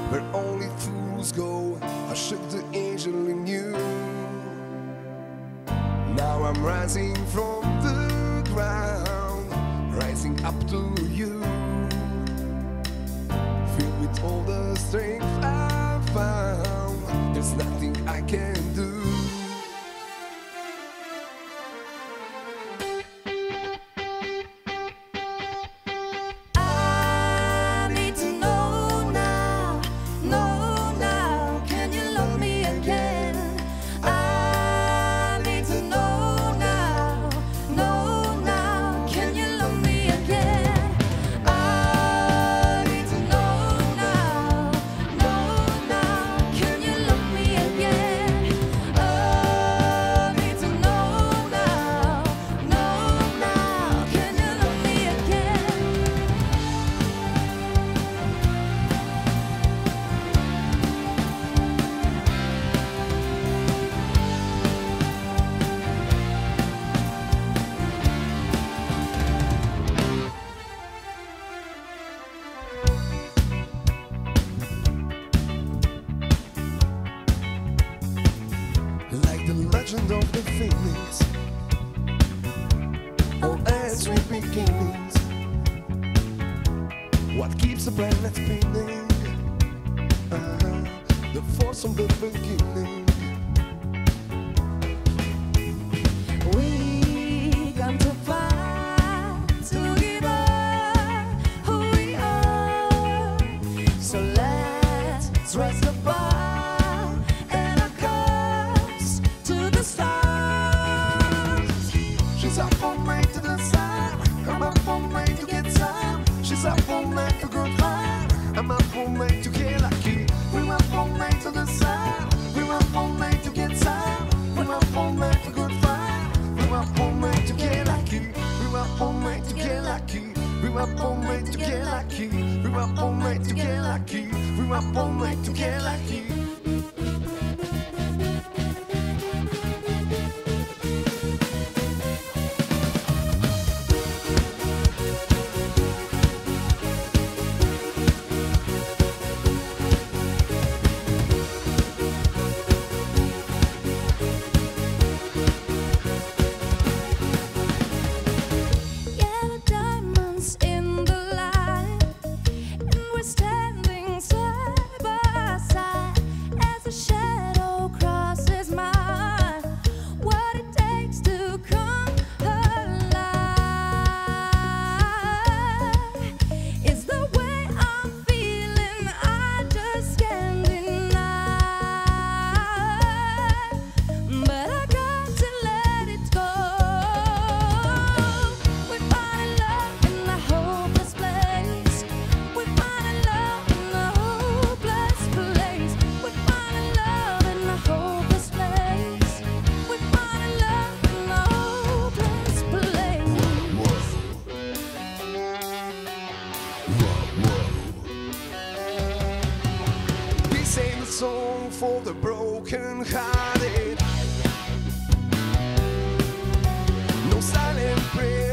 where only fools go. I shook the angel in you. Now I'm rising from the ground, rising up to you, filled with all the strength I found. There's nothing I can do. Like the legend of the Phoenix, all ends sweet beginnings. What keeps the planet spinning? The force from the beginning. We come to fight together who we are. So let's raise the bar and our cups to the stars. She's up all night to the sun. I'm up all night to get some. She's up all night for good fun. I'm up all night to get lucky. We're up all night to the sun. We're up all night to get some. We're up all night for good fun. We're up all night to get lucky. We're up all night to get lucky. We're up all night to get lucky. We're up all night to get lucky. We're up all night to get lucky. Song for the broken-hearted. No silent prayer.